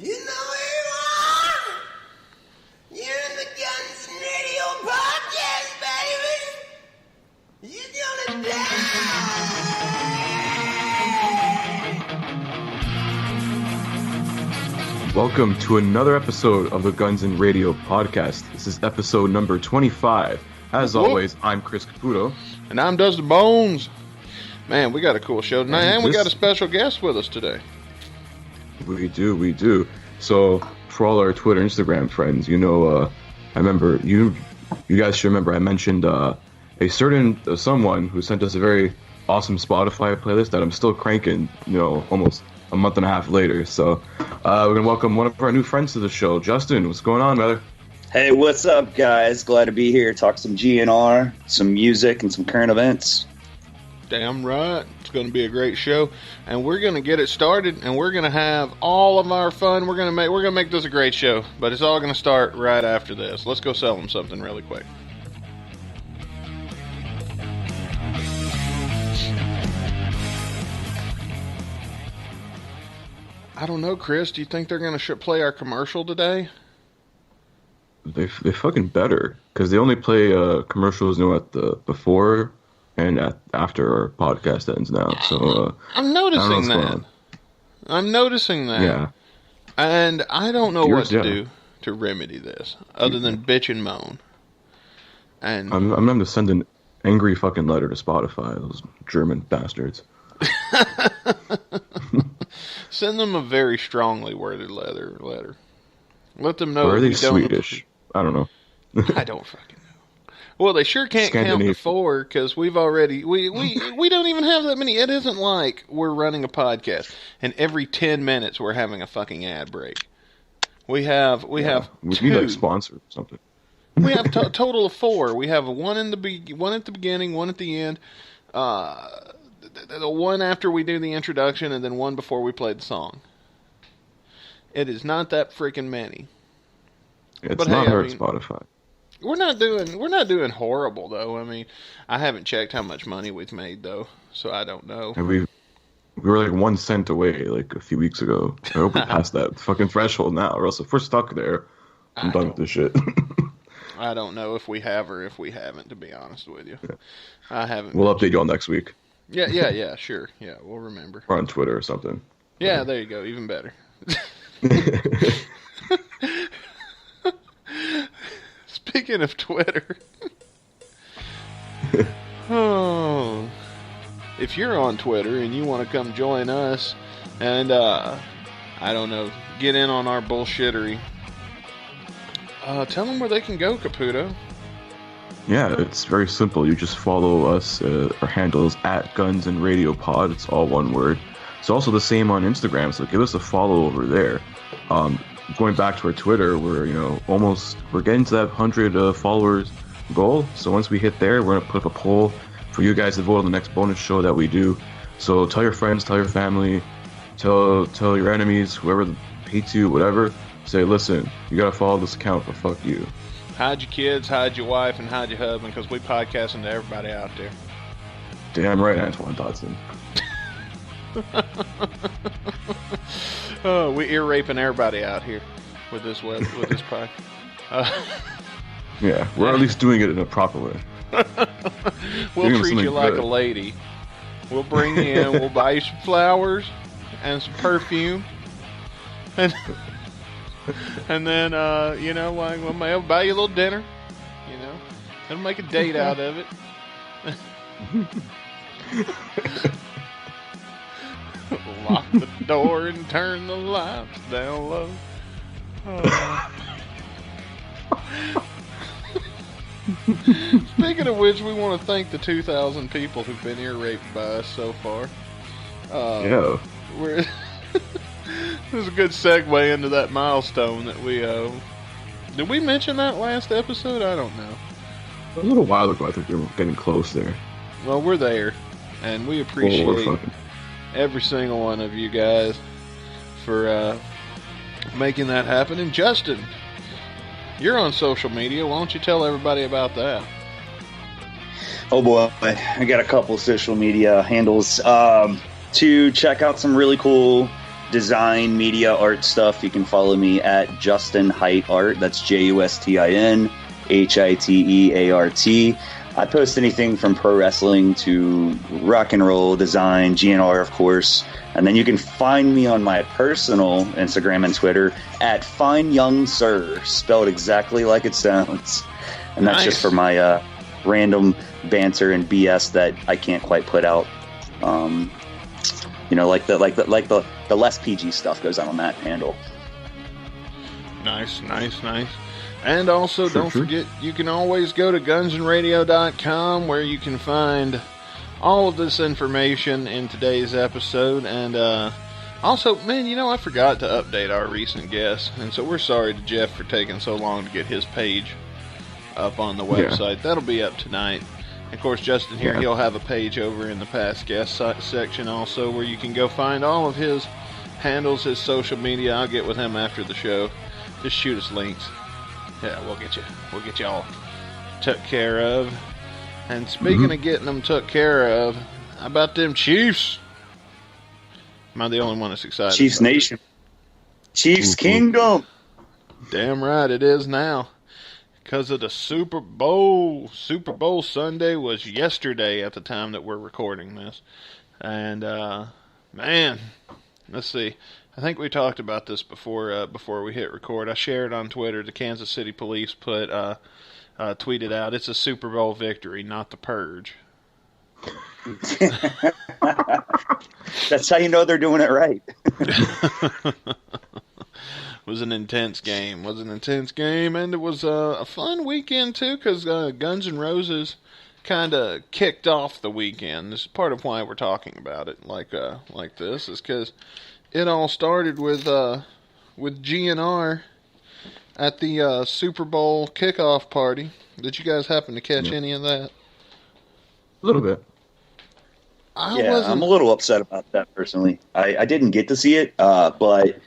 You know where you are? You're in the Guns and Radio podcast, baby. You're gonna die. Welcome to another episode of the Guns and Radio podcast. This is episode number 25. As always, I'm Chris Caputo. And I'm Dustin Bonez. Man, we got a cool show tonight, and we got a special guest with us today. We do. So, for all our Twitter, Instagram friends, you know, I remember, you guys should remember I mentioned a certain someone who sent us a very awesome Spotify playlist that I'm still cranking, you know, almost a month and a half later. So, we're going to welcome one of our new friends to the show. Justin, what's going on, brother? Hey, what's up, guys? Glad to be here. Talk some GNR, some music, and some current events. Damn right. It's going to be a great show, and we're going to get it started, and we're going to have all of our fun. We're going to make this a great show, but it's all going to start right after this. Let's go sell them something really quick. I don't know, Chris. Do you think they're going to play our commercial today? They fucking better, because they only play commercials, you know, at the before and after our podcast ends now. So I'm noticing that. Yeah. And I don't know what to do to remedy this other than bitch and moan. And I'm going to send an angry fucking letter to Spotify, those German bastards. Send them a very strongly worded letter. Let them know. Or are they Swedish? I don't know. I don't fucking know. Well, they sure can't count to 4 because we've already we don't even have that many. It isn't like we're running a podcast and every 10 minutes we're having a fucking ad break. We have We two. need like a sponsor or something. We have a total of 4. We have one at the beginning, one at the end, the one after we do the introduction, and then one before we play the song. It is not that freaking many. It's not hurt, Spotify. We're not doing horrible though. I mean, I haven't checked how much money we've made though, so I don't know. And we were like 1 cent away like a few weeks ago. I hope we passed that fucking threshold now, or else if we're stuck there, I'm done with this shit. I don't know if we have or if we haven't, to be honest with you. Yeah. I haven't. We'll update you all next week. Yeah, sure. Yeah, we'll remember. Or on Twitter or something. Yeah, there you go. Even better. Speaking of Twitter, if you're on Twitter and you want to come join us and, I don't know, get in on our bullshittery, tell them where they can go, Caputo. Yeah, it's very simple. You just follow us. Our handle is @GunsAndRadioPod. It's all one word. It's also the same on Instagram, so give us a follow over there. Going back to our Twitter, we're getting to that 100 followers goal. So once we hit there, we're gonna put up a poll for you guys to vote on the next bonus show that we do. So tell your friends, tell your family, tell your enemies, whoever hates you, whatever. Say, listen, you gotta follow this account, but fuck you. Hide your kids, hide your wife, and hide your husband, because we podcasting to everybody out there. Damn right, Antoine Dodson. Oh, we ear raping everybody out here with this pod. Yeah, we're at least doing it in a proper way. We'll treat you like a lady. We'll bring you in. We'll buy you some flowers and some perfume, and then we'll buy you a little dinner. You know, and make a date out of it. Lock the door and turn the lights down low. Oh. Speaking of which, we want to thank the 2,000 people who've been ear raped by us so far. Yeah. This is a good segue into that milestone that we did we mention that last episode? I don't know. A little while ago, I think we were getting close there. Well, we're there, and we appreciate every single one of you guys for making that happen. And Justin, you're on social media. Why don't you tell everybody about that? Oh boy, I got a couple social media handles to check out some really cool design, media, art stuff, you can follow me at Justin Hite Art. That's JUSTIN HITEART. I post anything from pro wrestling to rock and roll, design, GNR, of course. And then you can find me on my personal Instagram and Twitter at FineYoungSir, spelled exactly like it sounds. And that's just for my random banter and BS that I can't quite put out. Like the less PG stuff goes on that handle. Nice. And also, don't forget, you can always go to gunsandradio.com where you can find all of this information in today's episode. And also, man, I forgot to update our recent guest. And so we're sorry to Jeff for taking so long to get his page up on the website. Yeah. That'll be up tonight. Of course, Justin here, he'll have a page over in the past guest section also where you can go find all of his handles, his social media. I'll get with him after the show. Just shoot us links. Yeah, we'll get you all took care of. And speaking of getting them took care of, how about them Chiefs? Am I the only one that's excited? Chiefs Nation. Chiefs Kingdom. Damn right it is now. Because of the Super Bowl. Super Bowl Sunday was yesterday at the time that we're recording this. And, man, let's see. I think we talked about this before we hit record. I shared on Twitter. The Kansas City Police tweeted out, "It's a Super Bowl victory, not the purge." That's how you know they're doing it right. It was an intense game. And it was a fun weekend too, because Guns N' Roses kind of kicked off the weekend. This is part of why we're talking about it like this, is because it all started with GNR at the Super Bowl kickoff party. Did you guys happen to catch any of that? A little bit. I'm a little upset about that personally. I didn't get to see it, but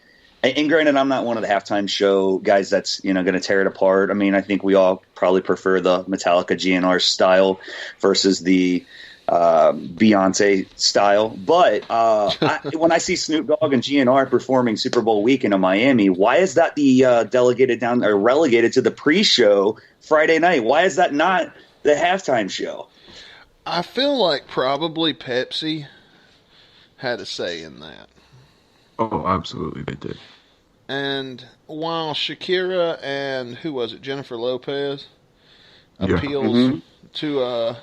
and granted, I'm not one of the halftime show guys that's going to tear it apart. I mean, I think we all probably prefer the Metallica GNR style versus the Beyonce style. But when I see Snoop Dogg and GNR performing Super Bowl weekend in Miami, why is that the delegated down or relegated to the pre-show Friday night? Why is that not the halftime show? I feel like probably Pepsi had a say in that. Oh, absolutely, they did. And while Shakira and Jennifer Lopez appeals to,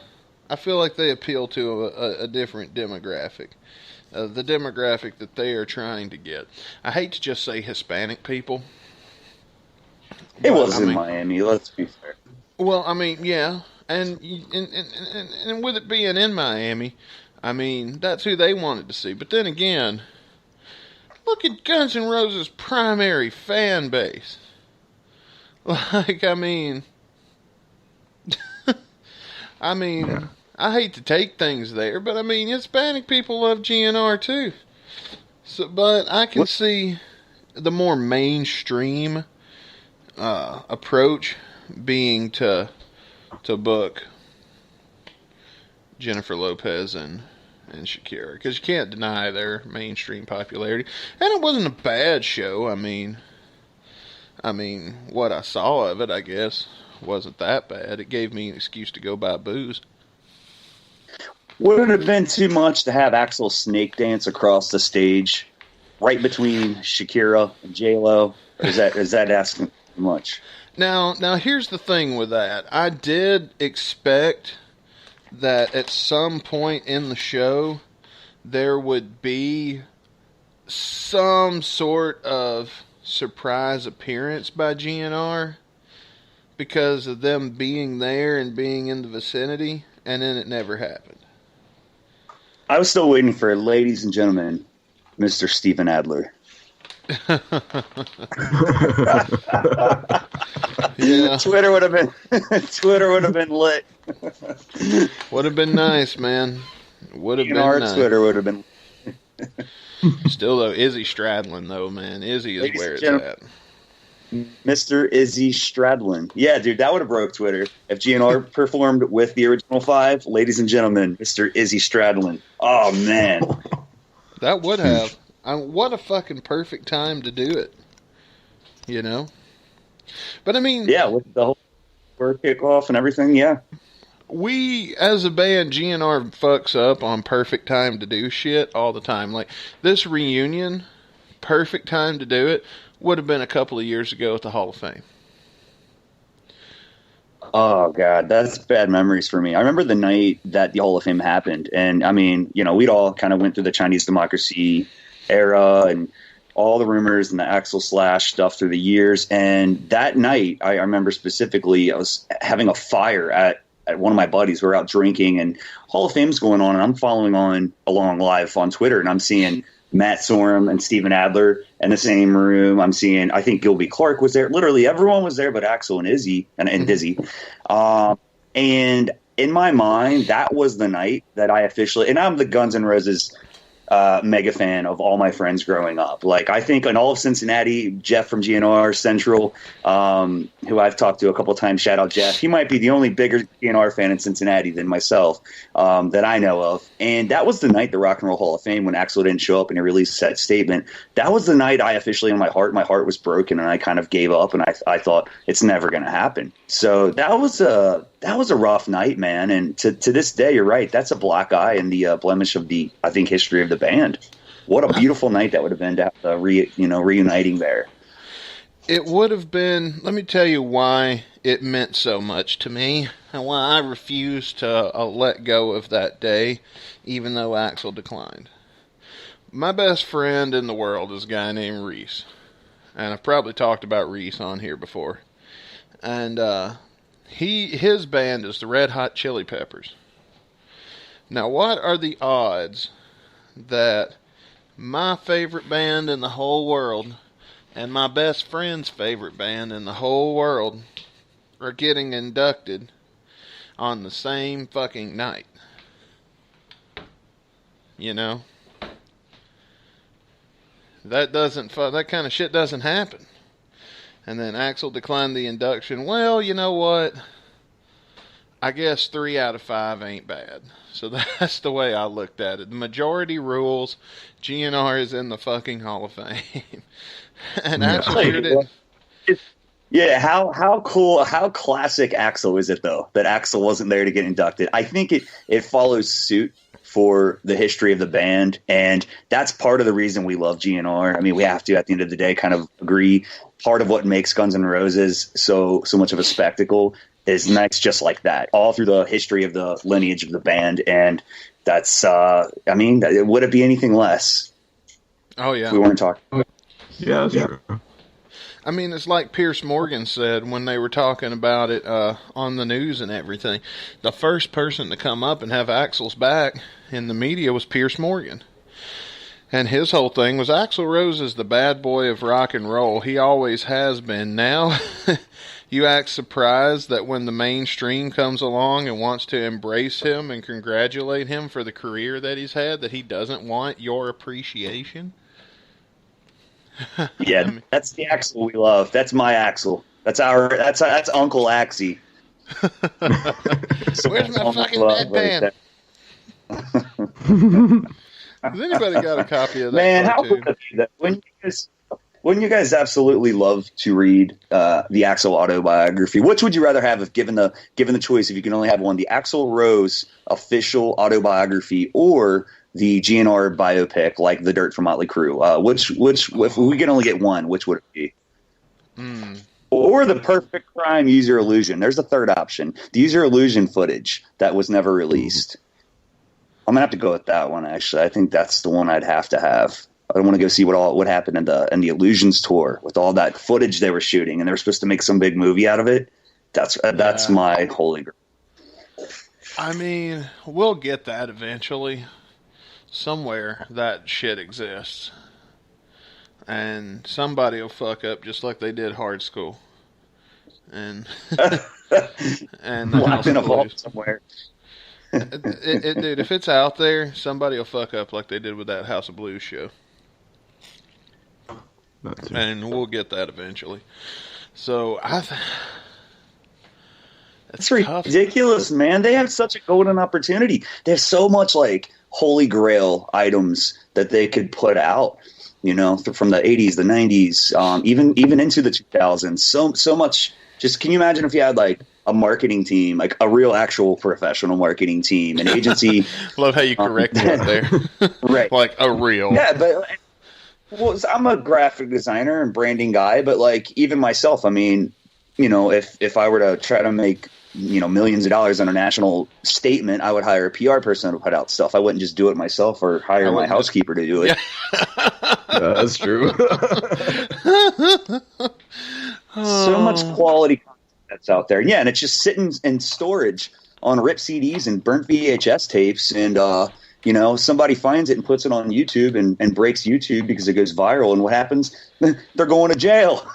I feel like they appeal to a different demographic, the demographic that they are trying to get. I hate to just say Hispanic people. It was in Miami, let's be fair. Well, I mean, yeah, and with it being in Miami, I mean, that's who they wanted to see. But then again, look at Guns N' Roses' primary fan base. Like, I mean, I hate to take things there, but I mean, Hispanic people love GNR too. So, but I can see the more mainstream approach being to book Jennifer Lopez and Shakira, because you can't deny their mainstream popularity. And it wasn't a bad show. I mean, what I saw of it, I guess, wasn't that bad. It gave me an excuse to go buy booze. Would it have been too much to have Axl snake dance across the stage, right between Shakira and J-Lo? Or is that asking too much? Now, here's the thing with that. I did expect that at some point in the show there would be some sort of surprise appearance by GNR because of them being there and being in the vicinity, and then it never happened. I was still waiting for, ladies and gentlemen, Mr. Steven Adler. Yeah. Twitter would have been lit. Would have been nice, man. Would have been nice. Twitter would have been. Still though, Izzy Stradlin though, man. Izzy is where it's at. Mr. Izzy Stradlin. Yeah, dude, that would have broke Twitter. If GNR performed with the original five, ladies and gentlemen, Mr. Izzy Stradlin. Oh, man. That would have. What a fucking perfect time to do it. You know? But I mean... Yeah, with the whole kickoff and everything, yeah. We, as a band, GNR fucks up on perfect time to do shit all the time. Like, this reunion, perfect time to do it, would have been a couple of years ago at the Hall of Fame. Oh, God, that's bad memories for me. I remember the night that the Hall of Fame happened. And, I mean, you know, we'd all kind of went through the Chinese democracy era and all the rumors and the Axl Slash stuff through the years. And that night, I remember specifically, I was having a fire at one of my buddies. We were out drinking, and Hall of Fame's going on, and I'm following along live on Twitter, and I'm seeing Matt Sorum and Steven Adler in the same room. I'm seeing, I think Gilby Clarke was there. Literally everyone was there but Axl and Izzy and Dizzy. And in my mind, that was the night that I officially, and I'm the Guns N' Roses mega fan of all my friends growing up. Like, I think in all of Cincinnati, Jeff from GNR Central, who I've talked to a couple of times, shout out Jeff, he might be the only bigger GNR fan in Cincinnati than myself that I know of. And that was the night, the Rock and Roll Hall of Fame, when Axl didn't show up and he released that statement. That was the night I officially, in my heart was broken, and I kind of gave up, and I thought it's never going to happen. So that was a rough night, man. And to this day, you're right. That's a black eye in the blemish of the, I think, history of the band. What a beautiful night that would have been to have reuniting there. It would have been. Let me tell you why it meant so much to me, and why I refused to let go of that day, even though Axl declined. My best friend in the world is a guy named Reese, and I've probably talked about Reese on here before. And his band is the Red Hot Chili Peppers. Now, what are the odds that my favorite band in the whole world and my best friend's favorite band in the whole world are getting inducted on the same fucking night? You know? That kind of shit doesn't happen. And then Axl declined the induction. Well, you know what? I guess 3 out of 5 ain't bad. So that's the way I looked at it. The majority rules. GNR is in the fucking Hall of Fame. And Axl sure didn't. Yeah, how cool, how classic Axl is it, though, that Axl wasn't there to get inducted? I think it follows suit for the history of the band, and that's part of the reason we love GNR. I mean, we have to, at the end of the day, kind of agree. Part of what makes Guns N' Roses so much of a spectacle is nights just like that, all through the history of the lineage of the band, and that's, I mean, would it be anything less? Oh, yeah. If we weren't talking. Yeah, that's true. I mean, it's like Pierce Morgan said when they were talking about it on the news and everything. The first person to come up and have Axl's back in the media was Pierce Morgan. And his whole thing was, Axl Rose is the bad boy of rock and roll. He always has been. Now, you act surprised that when the mainstream comes along and wants to embrace him and congratulate him for the career that he's had, that he doesn't want your appreciation? Yeah, that's the Axl we love. That's my Axl. That's Uncle Axie. Where's my fucking bedpan? Has anybody got a copy of that? Man, how cool is that? Wouldn't you guys absolutely love to read the Axl autobiography? Which would you rather have, if given the choice, if you can only have one, the Axl Rose official autobiography or the GNR biopic, like The Dirt from Motley Crue? Which, if we can only get one, which would it be? Or The Perfect Crime, Use Your Illusion. There's a third option. The Use Your Illusion footage that was never released. I'm gonna have to go with that one. Actually, I think that's the one I'd have to have. I want to go see what happened in the Illusions tour with all that footage they were shooting, and they were supposed to make some big movie out of it. That's my holy grail. I mean, we'll get that eventually. Somewhere that shit exists. And somebody will fuck up just like they did Hard School. And and the House of Blues. Somewhere. Dude, if it's out there, somebody will fuck up like they did with that House of Blues show. And we'll get that eventually. So it's ridiculous, man. They have such a golden opportunity. They have so much like holy grail items that they could put out, you know, from the 80s, the 90s, even into the 2000s. So much. Just can you imagine if you had like a marketing team, like a real actual professional marketing team, an agency? Love how you corrected it there. Right. Like a real. Yeah, but well, I'm a graphic designer and branding guy, but like even myself, I mean, you know, if I were to try to make, you know, millions of dollars on a national statement, I would hire a PR person to put out stuff. I wouldn't just do it myself or hire my housekeeper to do it. Yeah. Yeah, that's true. So much quality content that's out there. Yeah, and it's just sitting in storage on ripped CDs and burnt VHS tapes, and you know, somebody finds it and puts it on YouTube and breaks YouTube because it goes viral, and what happens? They're going to jail.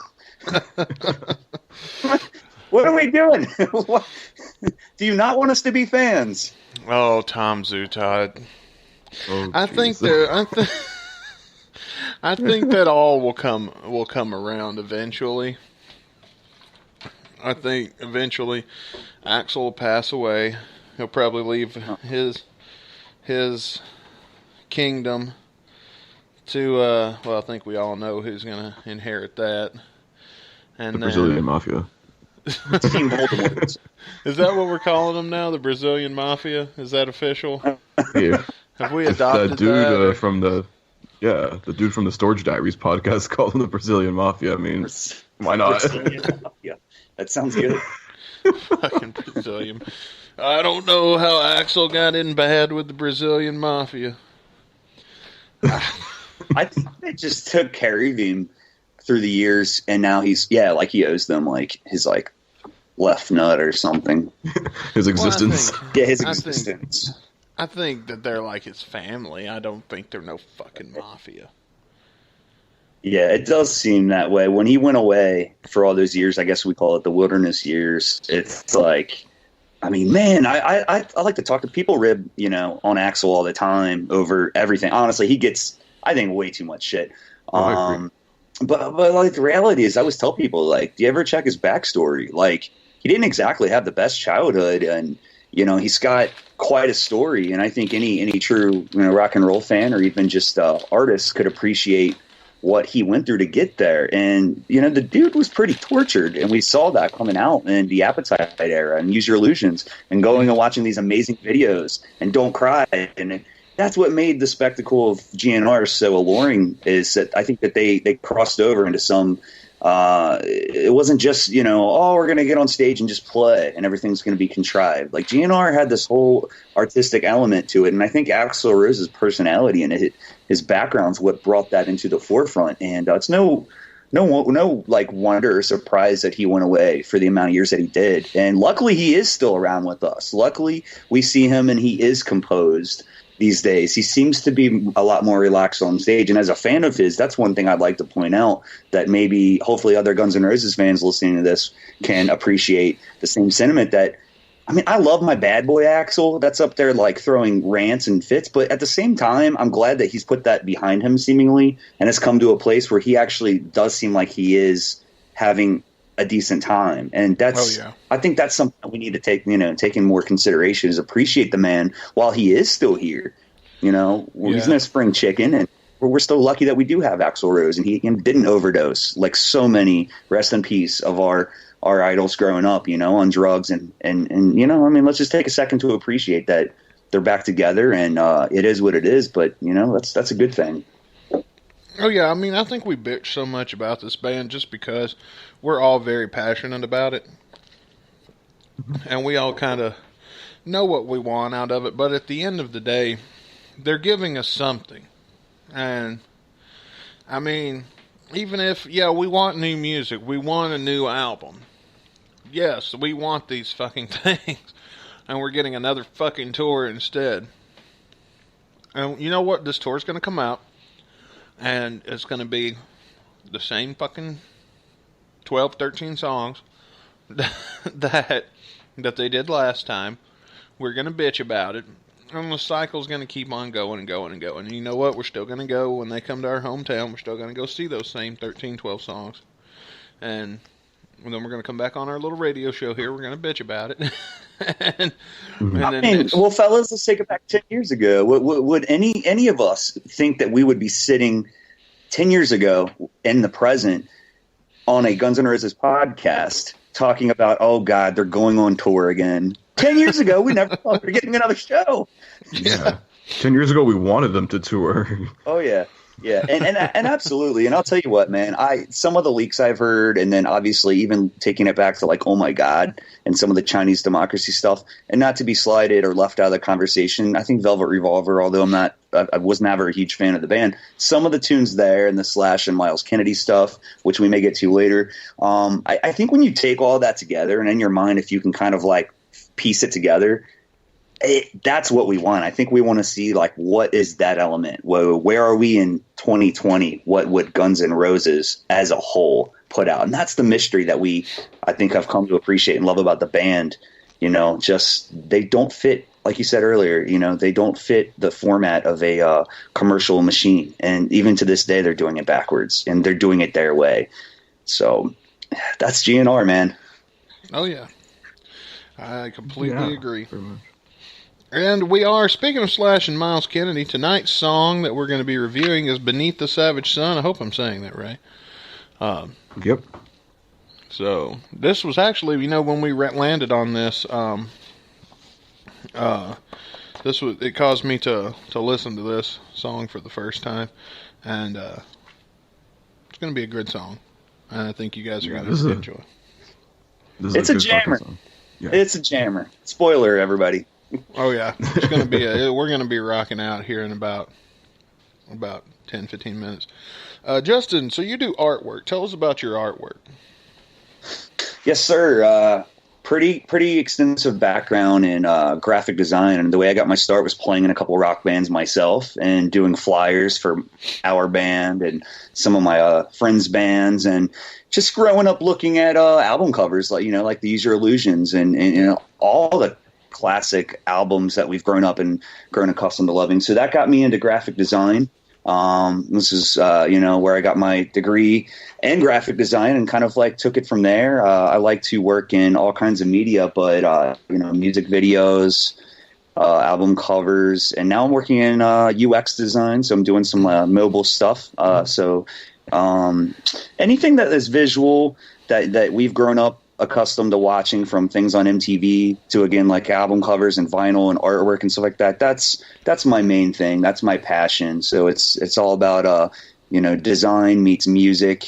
What are we doing? Do you not want us to be fans? Oh, Tom Zutod. Oh, I think that all will come around eventually. I think eventually Axel will pass away. He'll probably leave his kingdom to well, I think we all know who's going to inherit that. And the Brazilian Mafia. Team Baltimore. Is that what we're calling them now? The Brazilian Mafia? Is that official? Yeah. Have we adopted that dude that? from the dude from the Storage Diaries podcast called him the Brazilian Mafia. I mean, why not? Yeah, that sounds good. Fucking Brazilian. I don't know how Axel got in bad with the Brazilian Mafia. I think they just took care of him through the years, and now he owes them like his like left nut or something. His existence. His existence. I think that they're like his family. I don't think they're no fucking mafia. Yeah, it does seem that way. When he went away for all those years, I guess we call it the wilderness years, it's like, I mean, man, I like to talk to people, rib, you know, on Axel all the time over everything. Honestly, he gets, I think, way too much shit. But like the reality is, I always tell people, like, do you ever check his backstory? Like, he didn't exactly have the best childhood, and you know, he's got quite a story. And I think any true, you know, rock and roll fan or even just artist could appreciate what he went through to get there. And you know, the dude was pretty tortured, and we saw that coming out in the Appetite era and Use Your Illusions and going and watching these amazing videos and Don't Cry. And that's what made the spectacle of GNR so alluring, is that I think that they crossed over into some it wasn't just, you know, oh, we're going to get on stage and just play and everything's going to be contrived. Like GNR had this whole artistic element to it. And I think Axl Rose's personality and his background's what brought that into the forefront. And it's no like wonder or surprise that he went away for the amount of years that he did. And luckily he is still around with us. Luckily we see him and he is composed these days. He seems to be a lot more relaxed on stage. And as a fan of his, that's one thing I'd like to point out, that maybe hopefully other Guns N' Roses fans listening to this can appreciate the same sentiment. That, I mean, I love my bad boy Axl. That's up there like throwing rants and fits. But at the same time, I'm glad that he's put that behind him seemingly and has come to a place where he actually does seem like he is having a decent time. And that's, I think that's something that we need to take in more consideration, is appreciate the man while he is still here. You know, he's no spring chicken, and we're still lucky that we do have Axl Rose, and he didn't overdose like so many, rest in peace, of our idols growing up, you know, on drugs and you know, I mean, let's just take a second to appreciate that they're back together, and it is what it is. But you know, that's a good thing. Oh yeah, I mean, I think we bitch so much about this band just because we're all very passionate about it, and we all kind of know what we want out of it. But at the end of the day, they're giving us something, and I mean, even if we want new music, we want a new album. Yes, we want these fucking things, and we're getting another fucking tour instead. And you know what? This tour's going to come out. And it's going to be the same fucking 12, 13 songs that they did last time. We're going to bitch about it. And the cycle's going to keep on going and going and going. And you know what? We're still going to go, when they come to our hometown, we're still going to go see those same 13, 12 songs. And then we're going to come back on our little radio show here. We're going to bitch about it. and then well, fellas, let's take it back 10 years ago. Would any of us think that we would be sitting 10 years ago in the present on a Guns N' Roses podcast talking about, oh God, they're going on tour again? 10 years ago, we never thought we were getting another show. Yeah. 10 years ago, we wanted them to tour. Oh, yeah. Yeah, and absolutely. And I'll tell you what, man, some of the leaks I've heard, and then obviously even taking it back to like, oh my God, and some of the Chinese democracy stuff, and not to be slighted or left out of the conversation, I think Velvet Revolver, although I was never a huge fan of the band, some of the tunes there and the Slash and Myles Kennedy stuff, which we may get to later, I think when you take all that together and in your mind, if you can kind of like piece it together, that's what we want. I think we want to see like, what is that element? Where are we in 2020? What would Guns N' Roses as a whole put out? And that's the mystery that I think I've come to appreciate and love about the band. You know, just they don't fit, like you said earlier, you know, they don't fit the format of a commercial machine. And even to this day, they're doing it backwards and they're doing it their way. So that's GNR, man. Oh, yeah. I completely agree. And we are, speaking of Slash and Myles Kennedy, tonight's song that we're going to be reviewing is Beneath the Savage Sun. I hope I'm saying that right. Yep. So, this was actually, you know, when we landed on this, it caused me to listen to this song for the first time. And it's going to be a good song. And I think you guys are going to enjoy. It's a jammer. Yeah. It's a jammer. Spoiler, everybody. Oh yeah, it's going to be we're going to be rocking out here in about 10-15 minutes. Justin, so you do artwork. Tell us about your artwork. Yes, sir. Pretty extensive background in graphic design, and the way I got my start was playing in a couple rock bands myself and doing flyers for our band and some of my friends' bands, and just growing up looking at album covers, like like the Use Your Illusions and all the classic albums that we've grown accustomed to loving. So that got me into graphic design. This is, where I got my degree in graphic design and kind of like took it from there. I like to work in all kinds of media, but, music videos, album covers, and now I'm working in UX design. So I'm doing some mobile stuff. So anything that is visual that we've grown up accustomed to watching, from things on MTV to, again, like album covers and vinyl and artwork and stuff like that. That's my main thing. That's my passion. So it's all about design meets music.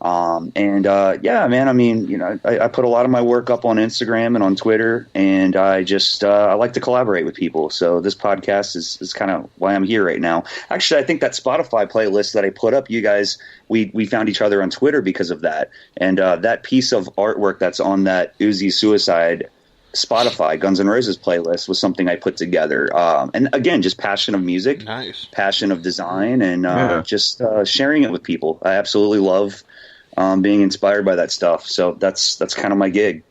Yeah, man, I mean, I put a lot of my work up on Instagram and on Twitter, and I just I like to collaborate with people. So this podcast is kind of why I'm here right now. Actually, I think that Spotify playlist that I put up, you guys, we found each other on Twitter because of that. And that piece of artwork that's on that Uzi Suicide Spotify Guns N' Roses playlist was something I put together. And again, just passion of music, nice passion of design, and just sharing it with people. I absolutely love being inspired by that stuff. So that's kind of my gig.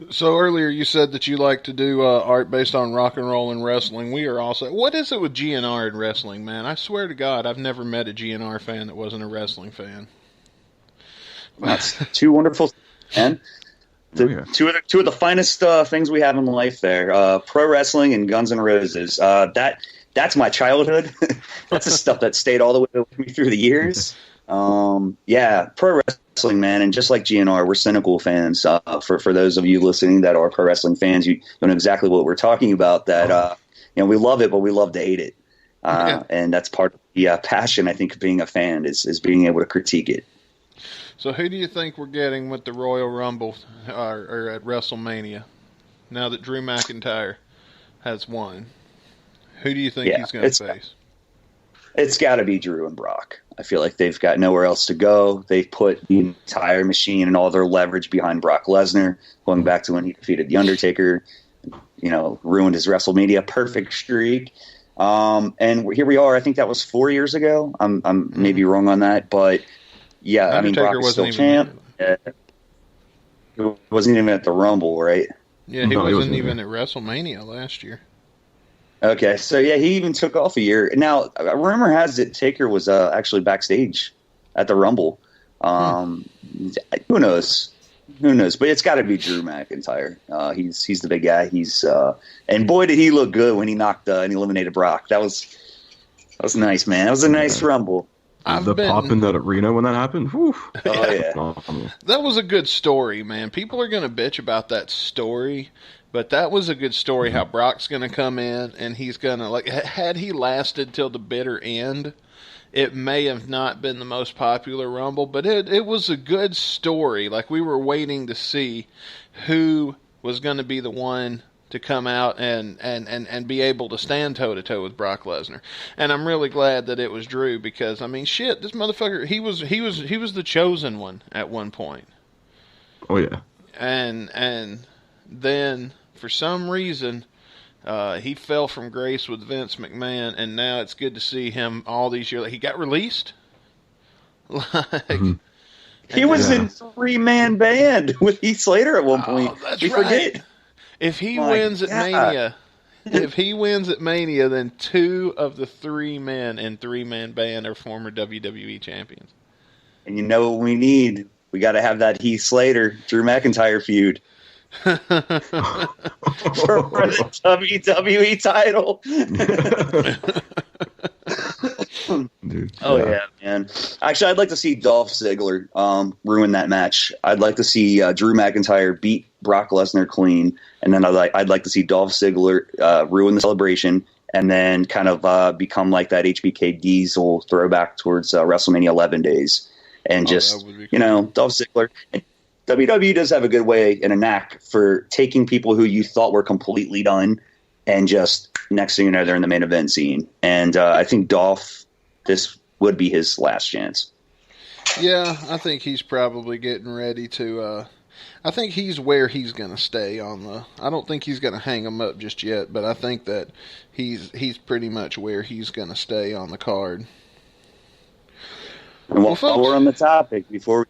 So earlier you said that you like to do art based on rock and roll and wrestling. We are also. What is it with GNR and wrestling, man? I swear to God, I've never met a GNR fan that wasn't a wrestling fan. That's two wonderful, man. Two of the finest things we have in life there. Pro wrestling and Guns N' Roses. That's my childhood. That's the stuff that stayed all the way with me through the years. Pro wrestling, man, and just like GNR, we're cynical fans. For those of you listening that are pro wrestling fans, you know exactly what we're talking about. That we love it, but we love to hate it, and that's part of the passion, I think, of being a fan is being able to critique it. So, who do you think we're getting with the Royal Rumble or at WrestleMania? Now that Drew McIntyre has won, who do you think he's going to face? It's got to be Drew and Brock. I feel like they've got nowhere else to go. They've put the entire machine and all their leverage behind Brock Lesnar, going back to when he defeated The Undertaker, ruined his WrestleMania perfect streak. And here we are. I think that was 4 years ago. I'm maybe wrong on that, but yeah, Undertaker, Brock is still champ. He wasn't even at the Rumble, right? Yeah, he wasn't even at WrestleMania last year. Okay, so yeah, he even took off a year. Now, rumor has it Taker was actually backstage at the Rumble. Who knows? Who knows? But it's got to be Drew McIntyre. He's the big guy. And boy, did he look good when he knocked and eliminated Brock. That was nice, man. That was a nice Rumble. Pop in that arena when that happened. Whew. Oh yeah, that was a good story, man. People are gonna bitch about that story, but that was a good story. How Brock's gonna come in and he's gonna had he lasted till the bitter end, it may have not been the most popular Rumble, but it was a good story. Like, we were waiting to see who was going to be the one to come out and be able to stand toe-to-toe with Brock Lesnar. And I'm really glad that it was Drew, because, I mean, shit, this motherfucker, he was the chosen one at one point. Oh, yeah. And then, for some reason, he fell from grace with Vince McMahon, and now it's good to see him all these years. He got released. He was in 3-man band with Heath Slater at one point. That's we right. forget. If he wins at Mania, then 2 of the 3 men in 3-man band are former WWE champions. And you know what we need? We got to have that Heath Slater Drew McIntyre feud. For the WWE title. Dude, yeah, man. Actually, I'd like to see Dolph Ziggler ruin that match. I'd like to see Drew McIntyre beat Brock Lesnar clean, and then I'd like to see Dolph Ziggler ruin the celebration, and then kind of become like that HBK Diesel throwback towards WrestleMania 11 days, and just cool. Dolph Ziggler. WWE does have a good way and a knack for taking people who you thought were completely done, and just next thing you know, they're in the main event scene. And I think Dolph, this would be his last chance. Yeah, I think he's probably getting ready to. I think he's where he's going to stay on the. I don't think he's going to hang him up just yet, but I think that he's pretty much where he's going to stay on the card. And while we're on the topic, before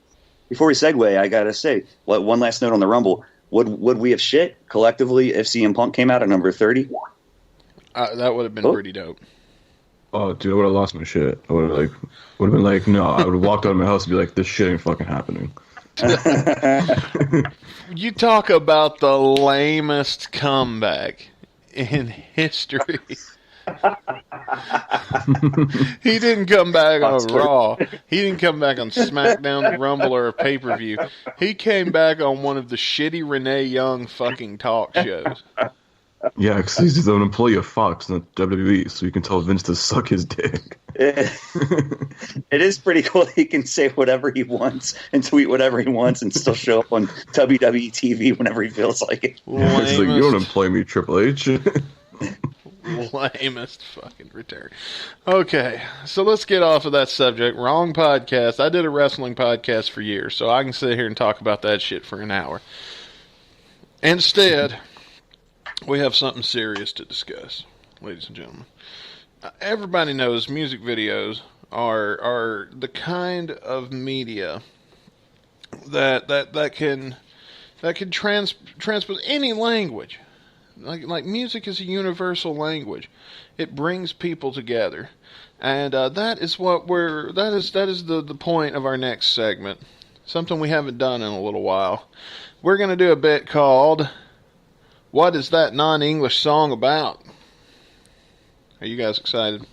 we segue, I gotta say, one last note on the Rumble. Would we have shit collectively if CM Punk came out at number 30? That would have been pretty dope. Oh, dude, I would have lost my shit. I would have been like, no. I would have walked out of my house and be like, this shit ain't fucking happening. You talk about the lamest comeback in history. He didn't come back on Raw. He didn't come back on SmackDown, the Rumble, or a pay-per-view. He came back on one of the shitty Renee Young fucking talk shows. Yeah, because he's an employee of Fox, not WWE, so you can tell Vince to suck his dick. It is pretty cool that he can say whatever he wants and tweet whatever he wants and still show up on WWE TV whenever he feels like it. It's like, you don't employ me, Triple H. Lamest fucking return. Okay, so let's get off of that subject. Wrong podcast. I did a wrestling podcast for years, so I can sit here and talk about that shit for an hour. Instead, we have something serious to discuss, ladies and gentlemen. Everybody knows music videos are the kind of media that can transpose any language. Like music is a universal language. It brings people together, and that is the point of our next segment. Something we haven't done in a little while. We're gonna do a bit called "What Is That Non-English Song About?" Are you guys excited?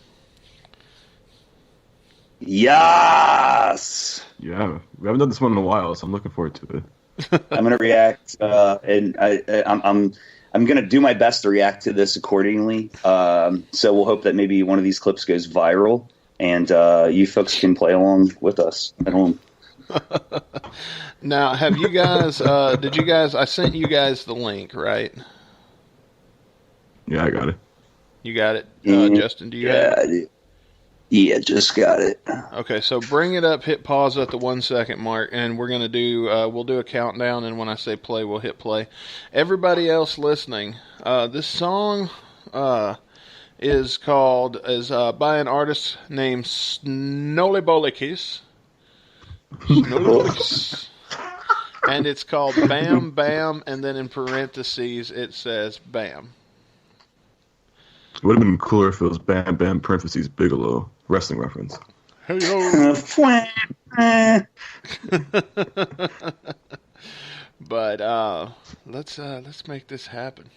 Yes. Yeah, we haven't done this one in a while, so I'm looking forward to it. I'm gonna react, and I'm going to do my best to react to this accordingly. So we'll hope that maybe one of these clips goes viral, and you folks can play along with us at home. Now, have you guys, I sent you guys the link, right? Yeah, I got it. You got it? Justin, do you have it? Yeah, just got it. Okay, so bring it up, hit pause at the 1 second mark, and we're going to we'll do a countdown, and when I say play, we'll hit play. Everybody else listening, this song is by an artist named Snollybolikis. And it's called Bam Bam, and then in parentheses it says Bam. It would have been cooler if it was Bam Bam parentheses Bigelow. Wrestling reference. But let's make this happen.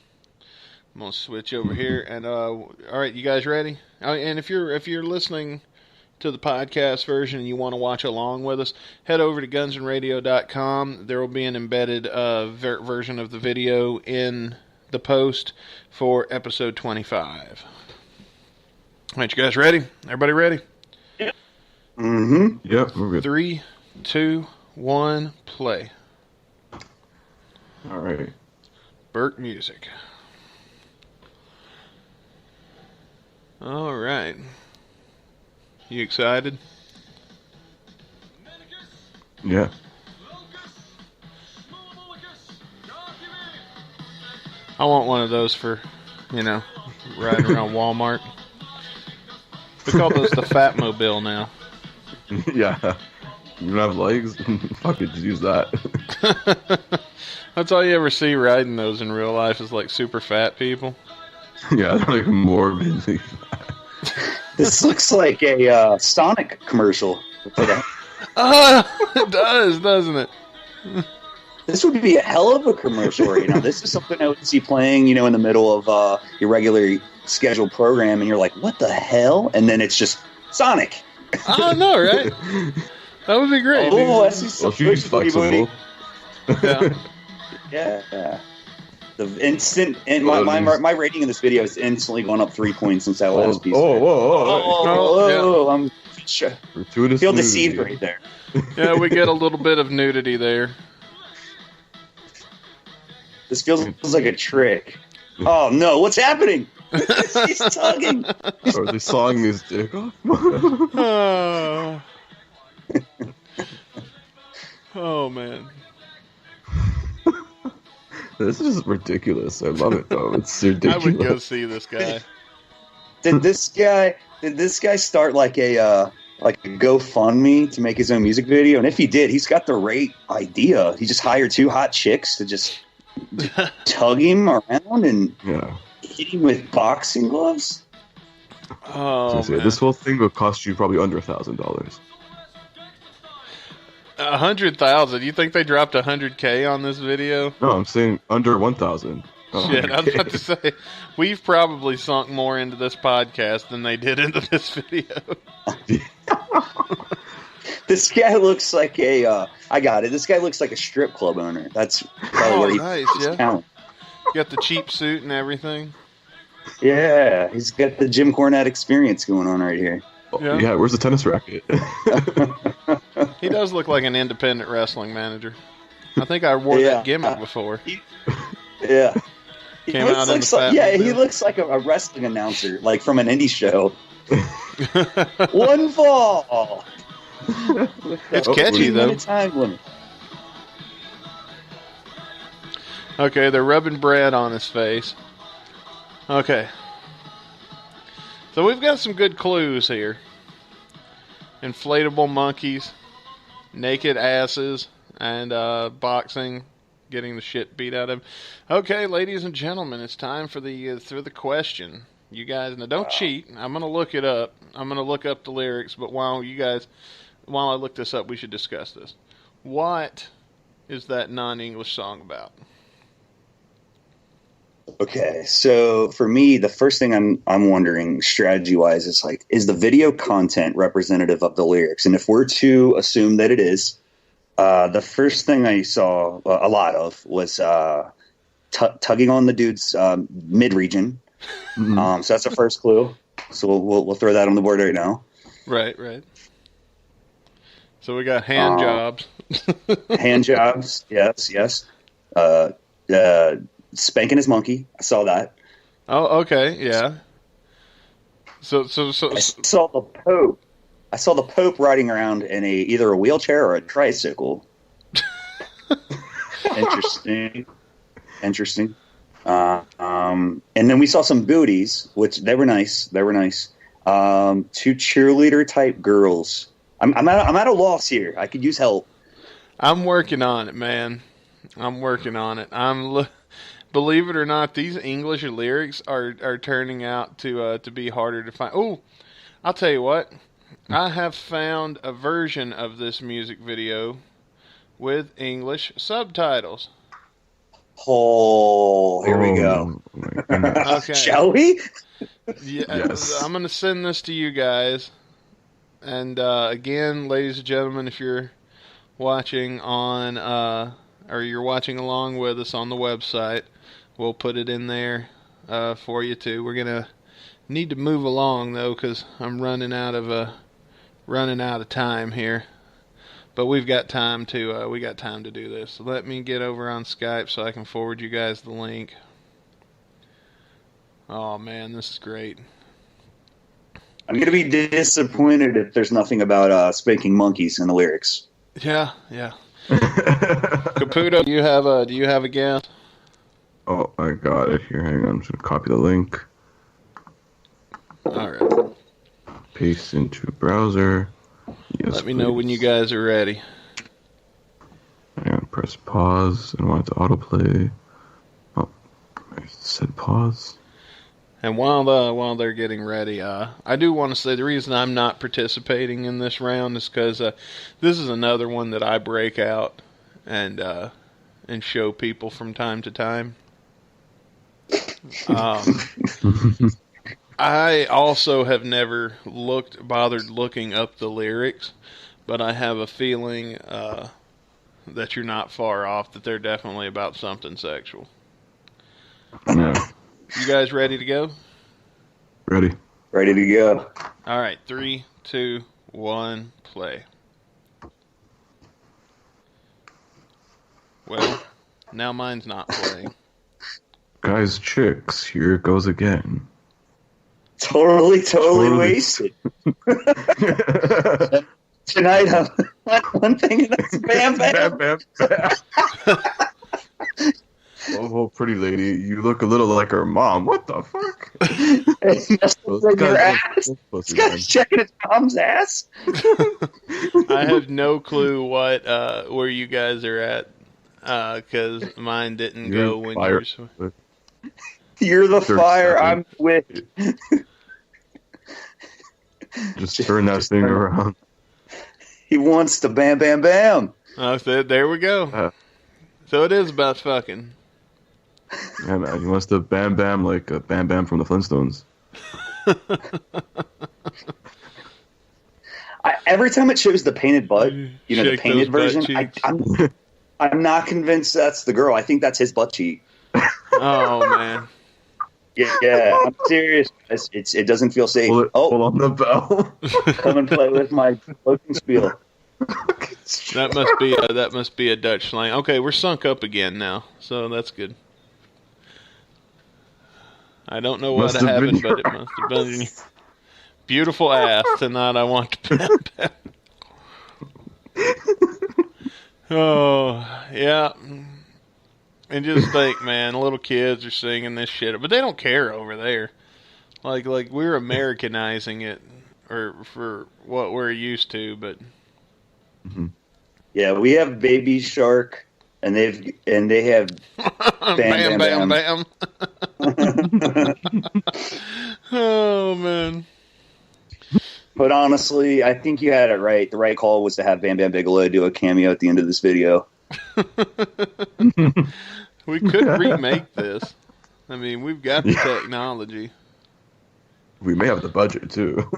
I'm gonna switch over here, and all right, you guys ready? And if you're listening to the podcast version and you want to watch along with us, head over to gunsandradio.com. There will be an embedded version of the video in the post for episode 25. All right, you guys ready? Everybody ready? Yep. Mm-hmm. Yep, we're good. 3, 2, 1, play. All right. Burke music. All right. You excited? Yeah. I want one of those for, riding around Walmart. We call those the Fat Mobile now. Yeah. You don't have legs? Fuck it, just use that. That's all you ever see riding those in real life is like super fat people. Yeah, they're like morbidly fat. This looks like a Sonic commercial. It does, doesn't it? This would be a hell of a commercial right now. This is something I would see playing, in the middle of your regular scheduled program, and you're like, what the hell? And then it's just Sonic. I know, right? That would be great. Oh, I see some she's flexible. Yeah. Yeah. The instant, and my rating in this video has instantly gone up 3 points since that last piece. Yeah. I'm feel deceived right there. Yeah, we get a little bit of nudity there. This feels like a trick. Oh no, what's happening? He's tugging. Are they sawing his dick off? Oh man. This is ridiculous. I love it though. It's ridiculous. I would go see this guy. Did this guy start like a GoFundMe to make his own music video? And if he did, he's got the right idea. He just hired 2 hot chicks to just tug him around and hit him with boxing gloves. Oh, man. This whole thing would cost you probably under $1,000. 100,000? You think they dropped 100K on this video? No, I'm saying under 1,000. Shit, I was about to say, we've probably sunk more into this podcast than they did into this video. This guy looks like I got it. This guy looks like a strip club owner. That's probably where he nice, yeah. Talent. You got the cheap suit and everything. Yeah, he's got the Jim Cornette experience going on right here. Yeah, where's the tennis racket? He does look like an independent wrestling manager. I think I wore that gimmick before. Yeah. Came out in the fat he looks like a wrestling announcer, like from an indie show. One fall. It's catchy, though. Time limit. Okay, they're rubbing bread on his face. Okay. So we've got some good clues here. Inflatable monkeys, naked asses, and boxing, getting the shit beat out of him. Okay, ladies and gentlemen, it's time for the question. You guys, now don't cheat. I'm going to look it up. I'm going to look up the lyrics, but while I look this up, we should discuss this. What is that non-English song about? Okay, so for me, the first thing I'm wondering strategy-wise is like, is the video content representative of the lyrics? And if we're to assume that it is, the first thing I saw a lot of was tugging on the dude's mid-region. Mm-hmm. So that's the first clue. So we'll throw that on the board right now. Right. So we got hand jobs. Hand jobs, yes. Spanking his monkey. I saw that. Oh, okay, yeah. So I saw the Pope. I saw the Pope riding around in either a wheelchair or a tricycle. Interesting. And then we saw some booties, which they were nice. 2 cheerleader type girls. I'm at a loss here. I could use help. I'm working on it, man. I'm working on it. Believe it or not, these English lyrics are turning out to be harder to find. Oh, I'll tell you what. I have found a version of this music video with English subtitles. Oh, here we go. Okay. Shall we? Yeah, Yes. I'm going to send this to you guys. And again, ladies and gentlemen, if you're watching on, or you're watching along with us on the website, we'll put it in there for you too. We're going to need to move along though, because I'm running out of time here. But we've got time to do this. So let me get over on Skype so I can forward you guys the link. Oh man, this is great. I'm going to be disappointed if there's nothing about spanking monkeys in the lyrics. Yeah. Caputo, do you have a guess? Oh, I got it here. Hang on, I'm just gonna copy the link. All right. Paste into browser. Yes. Let me know when you guys are ready. Hang on, press pause and want it to autoplay. Oh, I said pause. And while they're getting ready, I do want to say the reason I'm not participating in this round is because this is another one that I break out and show people from time to time. I also have never bothered looking up the lyrics, but I have a feeling that you're not far off, that they're definitely about something sexual. Yeah. You guys ready to go? Ready. Ready to go. All right, 3, 2, 1, play. Well, now mine's not playing. Guys, chicks, here it goes again. Totally wasted. Tonight, one thing, and that's bam, bam. Bam, bam, bam. Oh, pretty lady, you look a little like her mom. What the fuck? This guy's checking his mom's ass. I have no clue where you guys are at, because mine didn't go when fire. You're the fire. I'm with. Just turn that thing around. He wants to bam, bam, bam. I said, there we go. So it is about fucking. Yeah, man, he wants to bam, bam like a Bam Bam from the Flintstones. Every time it shows the painted butt, the painted version, I'm not convinced that's the girl. I think that's his butt cheek. Oh man. Yeah, I'm serious. It doesn't feel safe. Pull on the bell. Come and play with my floating spiel. That must be a Dutch slang. Okay, we're sunk up again now, so that's good. I don't know what happened, but it must have been beautiful ass tonight. I want to bam, bam. Oh yeah. And just think, man, little kids are singing this shit, but they don't care over there. Like we're Americanizing it, or for what we're used to, but. Mm-hmm. Yeah, we have Baby Shark, and they have Bam Bam Bam. Oh man. But honestly, I think you had it right. The right call was to have Bam Bam Bigelow do a cameo at the end of this video. We could remake this. I mean, we've got the technology. We may have the budget too.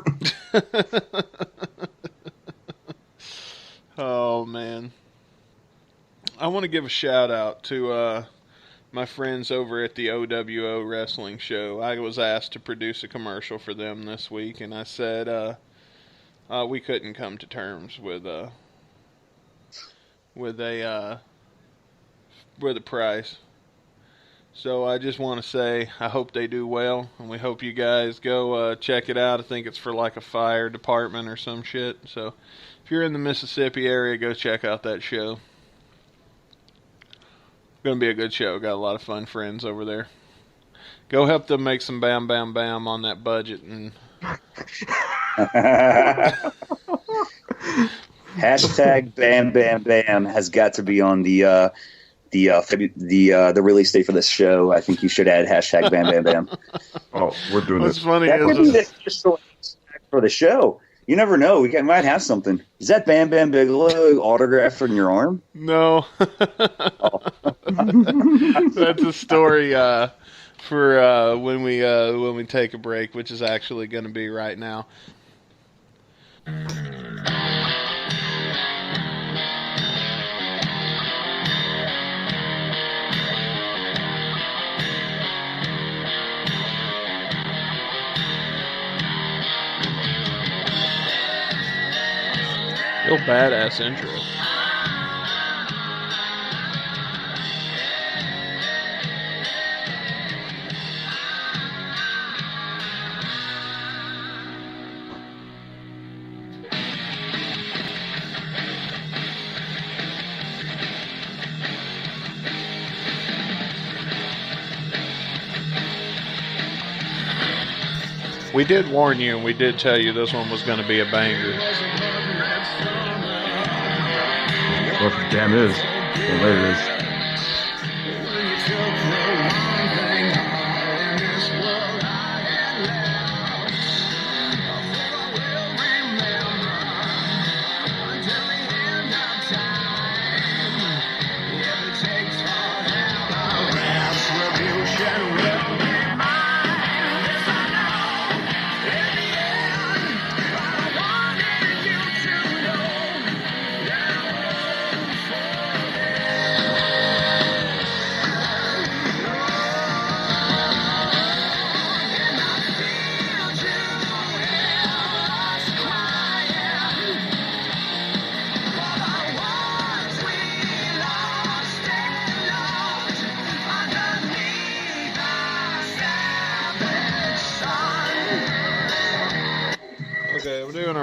Oh man. I want to give a shout out to my friends over at the OWO Wrestling Show. I was asked to produce a commercial for them this week, and I said we couldn't come to terms with a price. So I just want to say I hope they do well, and we hope you guys go check it out. I think it's for like a fire department or some shit. So if you're in the Mississippi area, go check out that show. Going to be a good show. Got a lot of fun friends over there. Go help them make some bam bam bam on that budget. And Hashtag Bam Bam Bam has got to be on the release date for this show. I think you should add hashtag Bam Bam Bam. Oh, we're doing what's this. funny that is just for the show. You never know. We might have something. Is that Bam Bam Bigelow autograph on your arm? no. Oh. That's a story for when we take a break, which is actually going to be right now. Real badass intro. We did warn you, and we did tell you this one was going to be a banger. Well, damn it is. Well, there it is.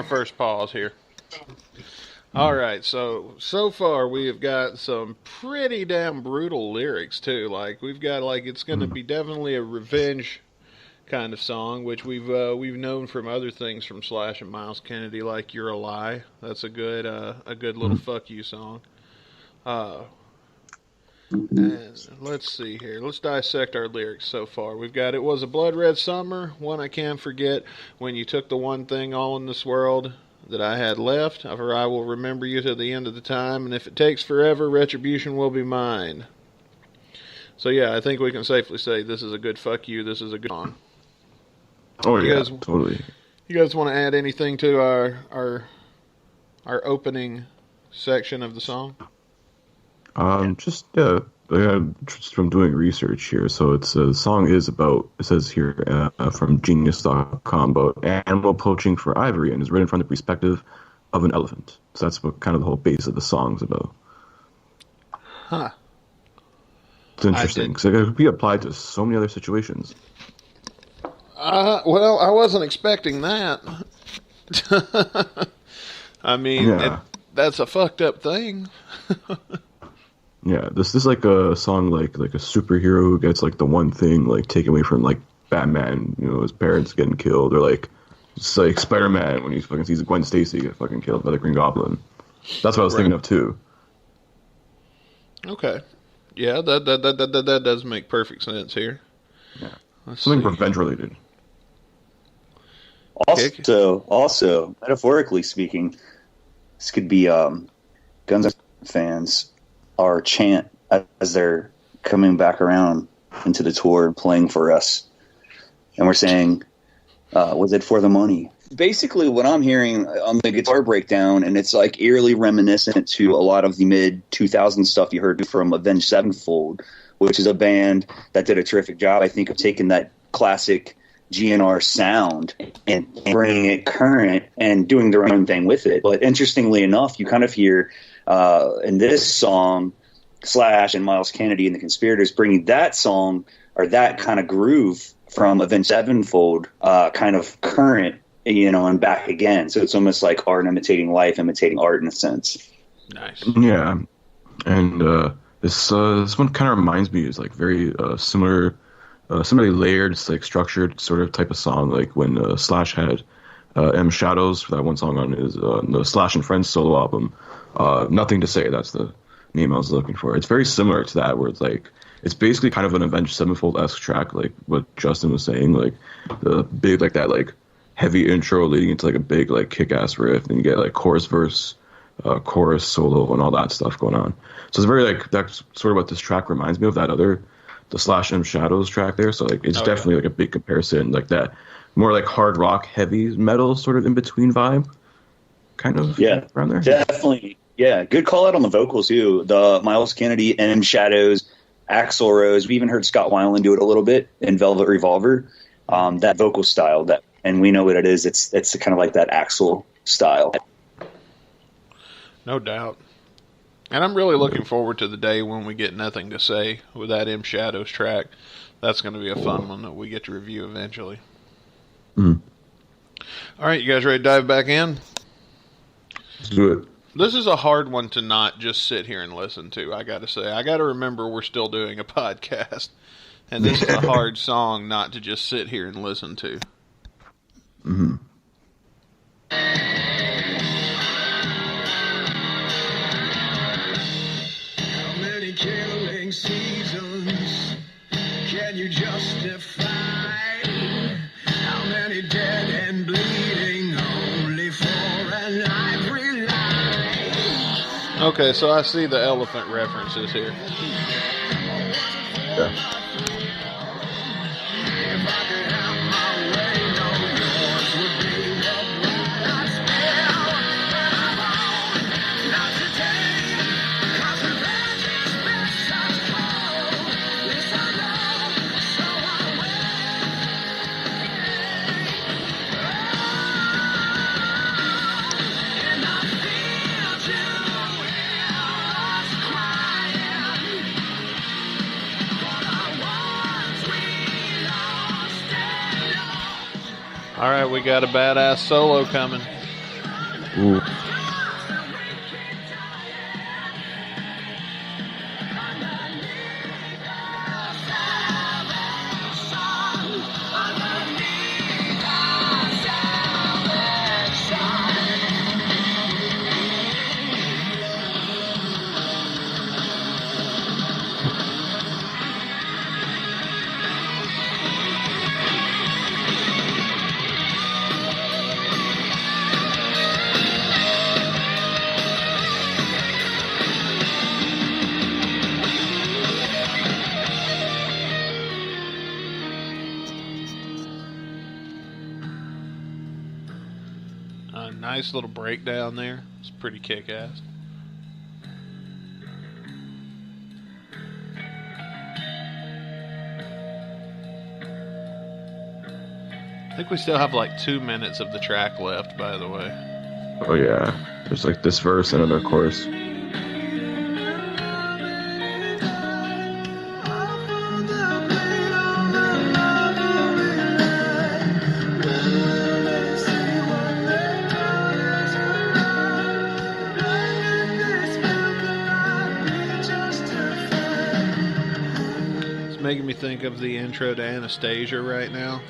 First pause here. All right, so far we have got some pretty damn brutal lyrics too. Like we've got it's going to be definitely a revenge kind of song, which we've known from other things from Slash and Myles Kennedy, like "You're a Lie." That's a good little fuck you song. And let's see here. Let's dissect our lyrics so far. We've got "It was a blood red summer, one I can't forget, when you took the one thing all in this world that I had left, for I will remember you to the end of the time, and if it takes forever, retribution will be mine." So yeah, I think we can safely say this is a good fuck you. This is a good song. Oh yeah, totally. You guys want to add anything to our opening section of the song? Just from doing research here. So the song is about, it says here from Genius.com, about animal poaching for ivory, and is written from the perspective of an elephant. So that's what kind of the whole base of the song's about. Huh. It's interesting because it could be applied to so many other situations. Well, I wasn't expecting that. I mean, that's a fucked up thing. Yeah, this is like a song like a superhero who gets like the one thing like taken away from, like Batman, his parents getting killed, or like just like Spider-Man when he fucking sees Gwen Stacy get fucking killed by the Green Goblin. That's what I was thinking of too. Okay, yeah, that does make perfect sense here. Yeah, something revenge related. Also, metaphorically speaking, this could be Guns fans. Our chant as they're coming back around into the tour and playing for us. And we're saying, was it for the money? Basically what I'm hearing on the guitar breakdown, and it's like eerily reminiscent to a lot of the mid-2000s stuff you heard from Avenged Sevenfold, which is a band that did a terrific job, I think, of taking that classic GNR sound and bringing it current and doing their own thing with it. But interestingly enough, you kind of hear in this song, Slash and Myles Kennedy and the Conspirators bringing that song or that kind of groove from Avenged Sevenfold kind of current, and back again. So it's almost like art imitating life, imitating art in a sense. Nice. Yeah. And this one kind of reminds me, is like very similarly layered, like structured sort of type of song, like when Slash had M Shadows for that one song on his the Slash and Friends solo album. Nothing to Say, that's the name I was looking for. It's very similar to that, where it's basically kind of an Avenged Sevenfold-esque track, like what Justin was saying, like the big, like that, like heavy intro leading into like a big, like kick-ass riff, and you get like chorus verse chorus, solo, and all that stuff going on. So it's very like that's sort of what this track reminds me of, that other the Slash M Shadows track there. So like it's definitely like a big comparison, like that more like hard rock, heavy metal sort of in between vibe, kind of around there. Definitely. Yeah, good call out on the vocals too. The Myles Kennedy, M Shadows, Axl Rose. We even heard Scott Weiland do it a little bit in Velvet Revolver. That vocal style, and we know what it is. It's kind of like that Axl style. No doubt. And I'm really looking forward to the day when we get Nothing to Say with that M Shadows track. That's going to be a fun one that we get to review eventually. Mm. All right, you guys ready to dive back in? Let's do it. This is a hard one to not just sit here and listen to, I got to say. I got to remember we're still doing a podcast. And this is a hard song not to just sit here and listen to. Mm-hmm. How many killing seasons can you justify? How many dead and bleeding only for an ivory line? Okay, so I see the elephant references here. Yeah. All right, we got a badass solo coming. Ooh. Nice little breakdown there. It's pretty kick-ass. I think we still have like 2 minutes of the track left, by the way. Oh yeah, there's like this verse and another chorus. Making me think of the intro to Anastasia right now.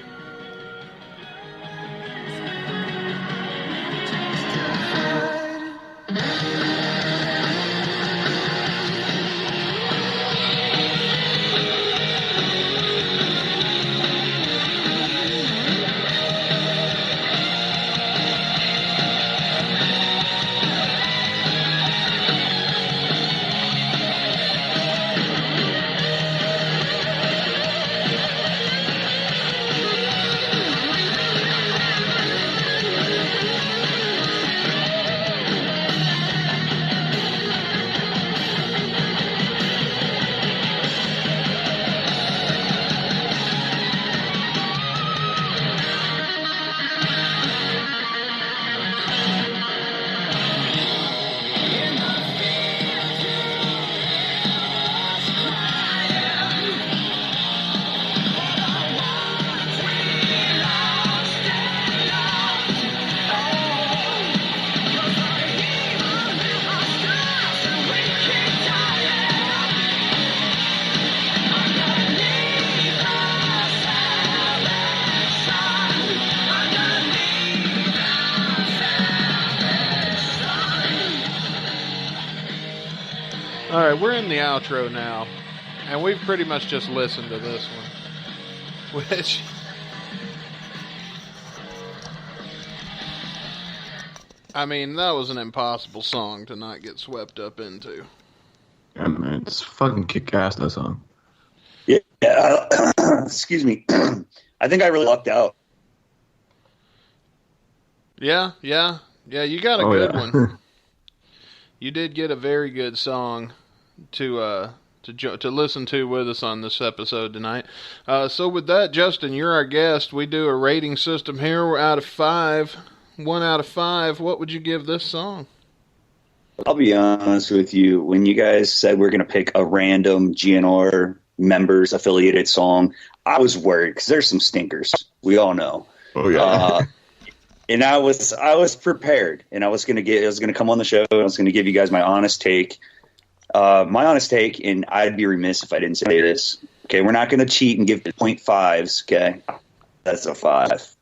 Alright, we're in the outro now, and we've pretty much just listened to this one, which I mean, that was an impossible song to not get swept up into. Yeah, man, it's fucking kick-ass, that song. Yeah, excuse me. I think I really lucked out. Yeah, you got a good one. You did get a very good song to listen to with us on this episode tonight. So with that, Justin, you're our guest. We do a rating system here. We're out of 5. 1 out of 5. What would you give this song? I'll be honest with you. When you guys said we're going to pick a random GNR Members affiliated song, I was worried because there's some stinkers. We all know. Oh yeah. And I was prepared, and I was going to come on the show, and I was going to give you guys my honest take. And I'd be remiss if I didn't say this. Okay, we're not going to cheat and give 0.5s. Okay, that's a 5.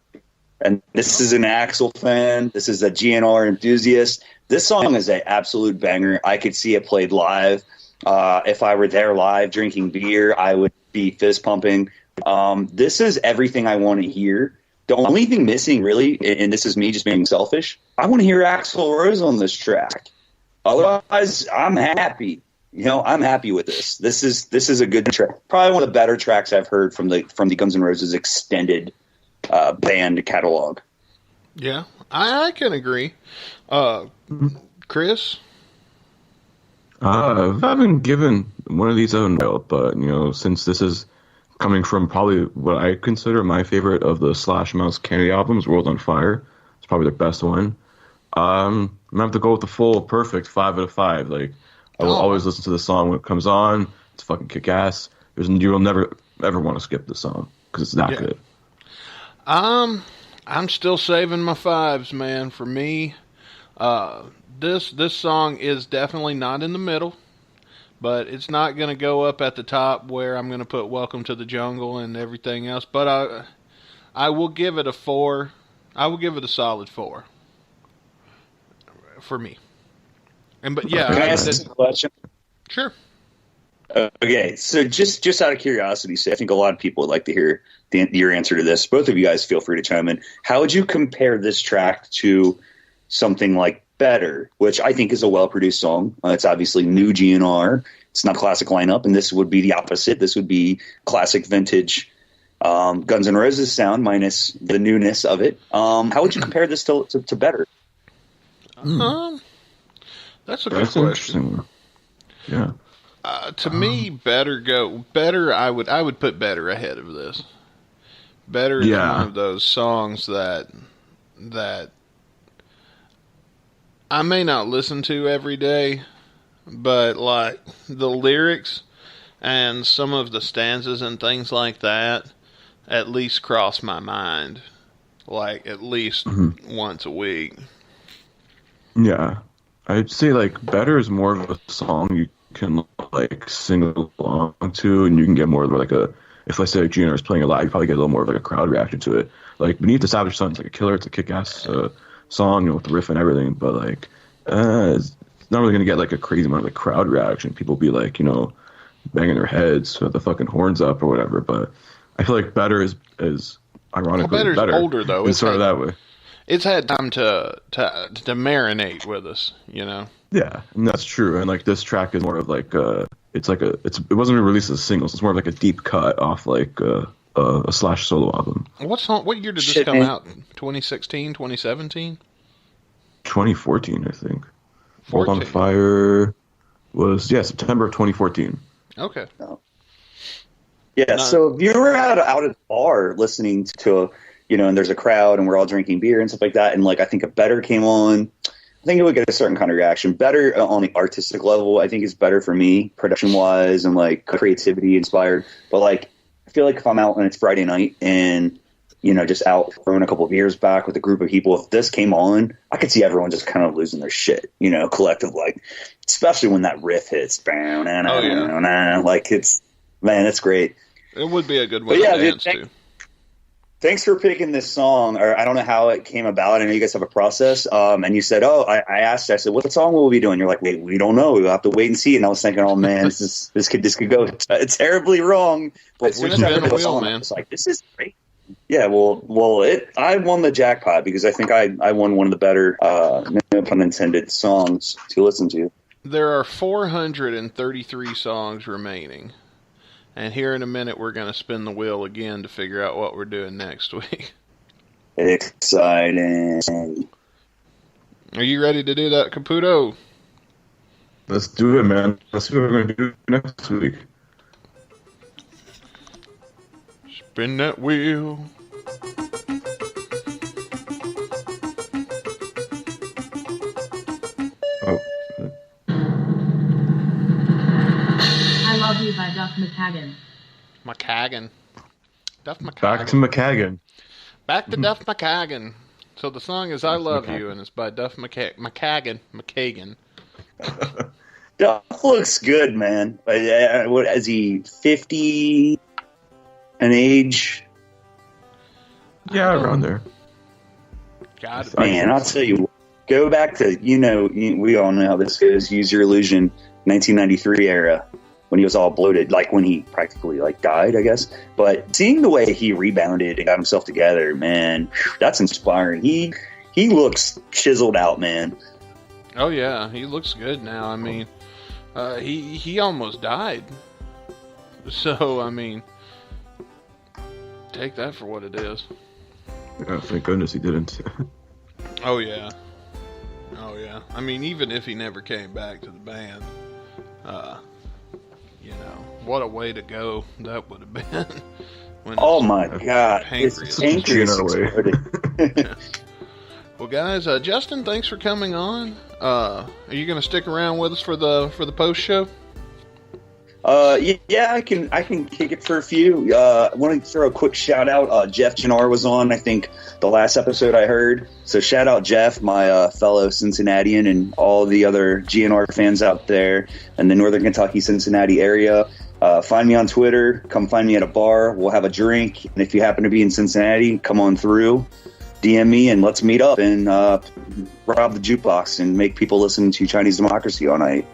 And this is an Axl fan. This is a GNR enthusiast. This song is an absolute banger. I could see it played live. If I were there live drinking beer, I would be fist pumping. This is everything I want to hear. The only thing missing, really, and this is me just being selfish, I want to hear Axl Rose on this track. Otherwise, I'm happy. I'm happy with this. This is a good track. Probably one of the better tracks I've heard from the Guns N' Roses extended band catalog. Yeah, I can agree. Chris? I haven't given one of these out in a while, but since this is coming from probably what I consider my favorite of the Slash Mouse Kennedy albums, World on Fire, it's probably their best one. I'm gonna have to go with the full perfect 5 out of 5. Like, I will always listen to the song when it comes on. It's fucking kick ass. You will never ever want to skip the song because it's that good. I'm still saving my 5s, man. For me, this song is definitely not in the middle, but it's not going to go up at the top where I'm going to put Welcome to the Jungle and everything else. But I will give it a 4. I will give it a solid 4 for me. But yeah, can I ask a question? Sure. Okay, so just out of curiosity, I think a lot of people would like to hear your answer to this. Both of you guys feel free to chime in. How would you compare this track to something like Better, which I think is a well-produced song? It's obviously new GNR. It's not classic lineup, and this would be the opposite. This would be classic vintage Guns N' Roses sound minus the newness of it. How would you compare this to Better? That's a good question. Interesting. Yeah. To me, Better. I would put Better ahead of this. Better is one of those songs that I may not listen to every day, but like the lyrics and some of the stanzas and things like that at least cross my mind, like at least once a week. Yeah, I'd say like Better is more of a song you can like sing along to, and you can get more of like if I say GNR is playing it live, you probably get a little more of like a crowd reaction to it. Like Beneath the Savage Sun, it's like a killer, it's a kick-ass song, with the riff and everything, but like it's not really gonna get like a crazy amount of like crowd reaction. People be like, banging their heads with the fucking horns up or whatever. But I feel like Better is ironically better. Older though. It's sort of that way. It's had time to marinate with us, Yeah, and that's true. And like this track is more of like it wasn't released as singles. It's more of like a deep cut off like a Slash solo album. What year did this come out? 2016, 2017? 2014, I think. World on Fire was September of 2014. Okay. Yeah, so if you were out at a bar listening to and there's a crowd and we're all drinking beer and stuff like that, and like I think if Better came on, I think it would get a certain kind of reaction. Better on the artistic level, I think is better for me, production wise and like creativity inspired. But like I feel like if I'm out and it's Friday night and just out throwing a couple of beers back with a group of people, if this came on, I could see everyone just kind of losing their shit, collective, like, especially when that riff hits. Like it's great. It would be a good one to dance to. Thanks for picking this song, or I don't know how it came about. I know you guys have a process. And you said, I asked, I said, what song will we be doing? You're like, wait, we don't know. We'll have to wait and see. And I was thinking, oh man, this could go terribly wrong. But it's been a wheel, man. It's like, this is great. Yeah, I won the jackpot because I think I won one of the better, no pun intended, songs to listen to. There are 433 songs remaining. And here in a minute, we're going to spin the wheel again to figure out what we're doing next week. Exciting. Are you ready to do that, Caputo? Let's do it, man. Let's see what we're going to do next week. Spin that wheel. Oh. I Love You by Duff McKagan. Duff McKagan. Back to McKagan. Back to Duff McKagan. So the song is I Love You, and it's by Duff McKagan. Duff looks good, man. What is he, 50 in age? Yeah, around there. God, Man, I'll tell you, go back to, we all know how this goes, Use Your Illusion, 1993 era, when he was all bloated, like when he practically died, I guess. But seeing the way he rebounded and got himself together, man, that's inspiring. He looks chiseled out, man. Oh yeah, he looks good now. I mean, he almost died. So I mean, take that for what it is. Yeah, thank goodness he didn't. Oh yeah. I mean, even if he never came back to the band, what a way to go that would have been. Oh my God! Pancreas exploded. Yeah. Well, guys, Justin, thanks for coming on. Are you going to stick around with us for the post show? Yeah, I can kick it for a few. I want to throw a quick shout out. Jeff GNR was on, I think, the last episode I heard. So shout out Jeff, my fellow Cincinnatian, and all the other GNR fans out there in the Northern Kentucky, Cincinnati area. Find me on Twitter. Come find me at a bar. We'll have a drink. And if you happen to be in Cincinnati, come on through. DM me and let's meet up and rob the jukebox and make people listen to Chinese Democracy all night.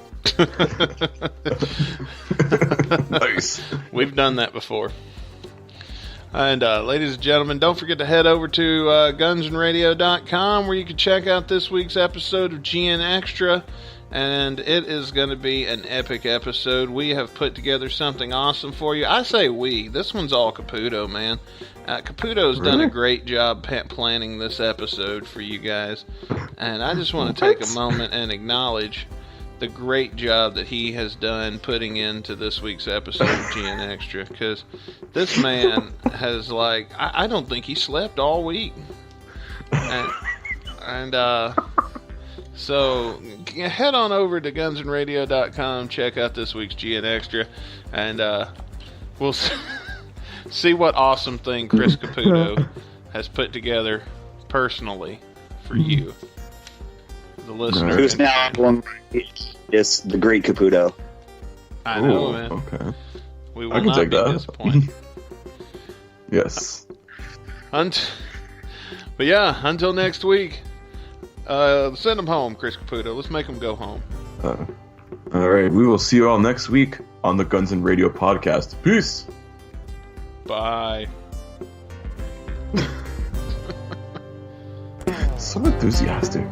Nice. We've done that before. And ladies and gentlemen, don't forget to head over to gunsnradio.com where you can check out this week's episode of GN Extra. And it is going to be an epic episode. We have put together something awesome for you. I say we. This one's all Caputo, man. Caputo's done a great job planning this episode for you guys. And I just want to take a moment and acknowledge the great job that he has done putting into this week's episode of GN Extra. Because this man has, I don't think he slept all week. So head on over to gunsnradio.com, check out this week's GN Extra, and we'll see what awesome thing Chris Caputo has put together personally for you, the listener. Who's now one? Yes, the great Caputo. I know, Ooh, man. Okay. We I will can not take be that. disappointed. Yes. But yeah, until next week. Send them home, Chris Caputo. Let's make them go home. All right. We will see you all next week on the Guns and Radio podcast. Peace. Bye. So enthusiastic.